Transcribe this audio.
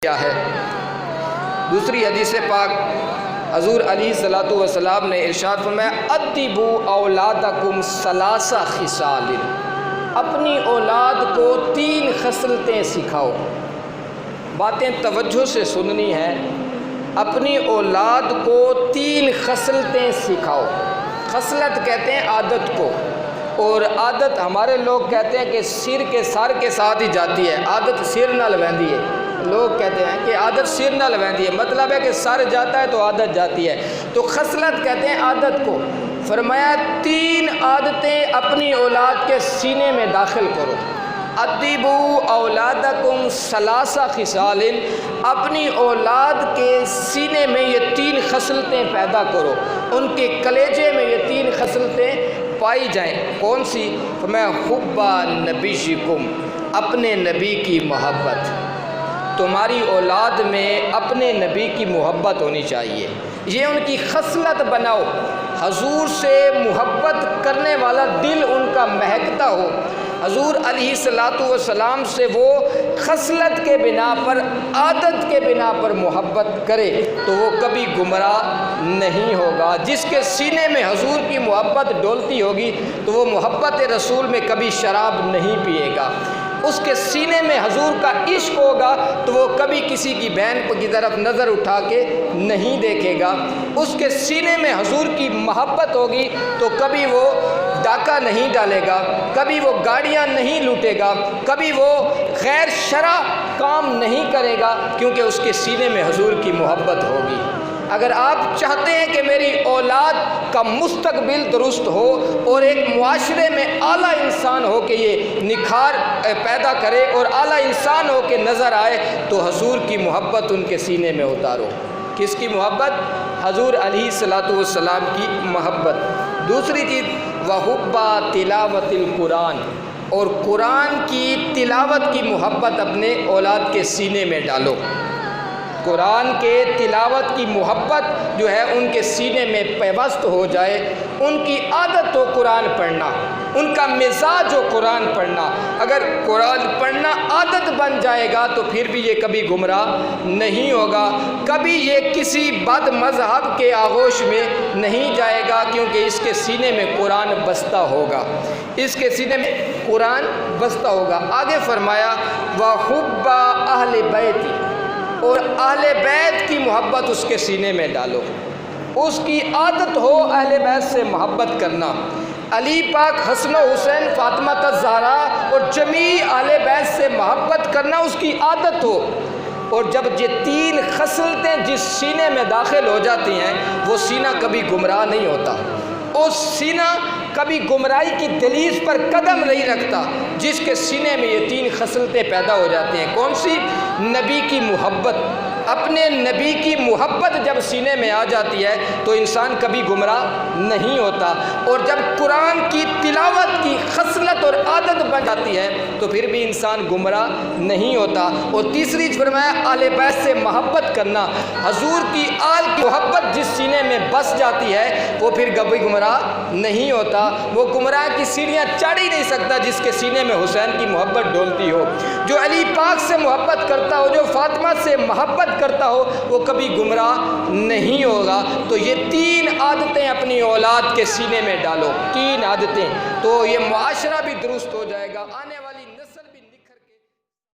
کیا ہے۔ دوسری حدیث پاک حضور علیہ الصلوۃ والسلام نے ارشاد فرمایا ادبوا اولادکم ثلاث خصال، اپنی اولاد کو 3 خصلتیں سکھاؤ۔ باتیں توجہ سے سننی ہے۔ اپنی اولاد کو 3 خصلتیں سکھاؤ۔ خصلت کہتے ہیں عادت کو، اور عادت ہمارے لوگ کہتے ہیں کہ سر کے ساتھ ہی جاتی ہے، عادت سر نہ لویندی ہے۔ لوگ کہتے ہیں کہ عادت سر نہ لویندی ہے، مطلب ہے کہ سر جاتا ہے تو عادت جاتی ہے۔ تو خصلت کہتے ہیں عادت کو۔ فرمایا 3 عادتیں اپنی اولاد کے سینے میں داخل کرو۔ ادبوا اولادکم ثلاث خصال، اپنی اولاد کے سینے میں یہ 3 خصلتیں پیدا کرو، ان کے کلیجے میں یہ 3 خصلتیں پائی جائیں۔ کون سی؟ فرمایا حب نبیکم، اپنے نبی کی محبت۔ تمہاری اولاد میں اپنے نبی کی محبت ہونی چاہیے، یہ ان کی خصلت بناؤ۔ حضور سے محبت کرنے والا دل ان کا مہکتا ہو، حضور علیہ الصلوۃ والسلام سے وہ خصلت کے بنا پر، عادت کے بنا پر محبت کرے تو وہ کبھی گمراہ نہیں ہوگا۔ جس کے سینے میں حضور کی محبت ڈولتی ہوگی تو وہ محبت رسول میں کبھی شراب نہیں پیے گا۔ اس کے سینے میں حضور کا عشق ہوگا تو وہ کبھی کسی کی بہن کی طرف نظر اٹھا کے نہیں دیکھے گا۔ اس کے سینے میں حضور کی محبت ہوگی تو کبھی وہ ڈاکہ نہیں ڈالے گا، کبھی وہ گاڑیاں نہیں لوٹے گا، کبھی وہ غیر شرع کام نہیں کرے گا، کیونکہ اس کے سینے میں حضور کی محبت ہوگی۔ اگر آپ چاہتے ہیں کہ میری اولاد کا مستقبل درست ہو اور ایک معاشرے میں اعلیٰ انسان ہو کے یہ نکھار پیدا کرے اور اعلیٰ انسان ہو کے نظر آئے تو حضور کی محبت ان کے سینے میں اتارو۔ کس کی محبت؟ حضور علیہ الصلوۃ والسلام کی محبت۔ دوسری چیز وحب تلاوت القرآن، اور قرآن کی تلاوت کی محبت اپنے اولاد کے سینے میں ڈالو۔ قرآن کے تلاوت کی محبت جو ہے ان کے سینے میں پیوست ہو جائے، ان کی عادت ہو قرآن پڑھنا، ان کا مزاج ہو قرآن پڑھنا۔ اگر قرآن پڑھنا عادت بن جائے گا تو پھر بھی یہ کبھی گمراہ نہیں ہوگا، کبھی یہ کسی بد مذہب کے آغوش میں نہیں جائے گا، کیونکہ اس کے سینے میں قرآن بستہ ہوگا، اس کے سینے میں قرآن بستہ ہوگا۔ آگے فرمایا وَحُبَّ أَهْلِ بَيْتِ، اور اہل بیت کی محبت اس کے سینے میں ڈالو، اس کی عادت ہو اہل بیت سے محبت کرنا۔ علی پاک، حسن و حسین، فاطمہ الزہرا اور جمیع اہل بیت سے محبت کرنا اس کی عادت ہو۔ اور جب یہ 3 خصلتیں جس سینے میں داخل ہو جاتی ہیں وہ سینہ کبھی گمراہ نہیں ہوتا، اس سینہ کبھی گمراہی کی دہلیز پر قدم نہیں رکھتا جس کے سینے میں یہ 3 خصلتیں پیدا ہو جاتی ہیں۔ کون سی؟ نبی کی محبت۔ اپنے نبی کی محبت جب سینے میں آ جاتی ہے تو انسان کبھی گمراہ نہیں ہوتا، اور جب قرآن کی تلاوت کی خصلت اور عادت بن جاتی ہے تو پھر بھی انسان گمراہ نہیں ہوتا۔ اور تیسری فرمایا اہل بیت سے محبت کرنا، حضور کی آل کی محبت جس سینے میں بس جاتی ہے وہ پھر کبھی گمراہ نہیں ہوتا، وہ گمراہ کی سیڑھیاں چڑھ ہی نہیں سکتا جس کے سینے میں حسین کی محبت ڈولتی ہو۔ جو علی پاک سے محبت کرتا ہو، جو فاطمہ سے محبت کرتا ہو، وہ کبھی گمراہ نہیں ہوگا۔ تو یہ 3 عادتیں اپنی اولاد کے سینے میں ڈالو، 3 عادتیں، تو یہ معاشرہ بھی درست ہو جائے گا۔ آنے والی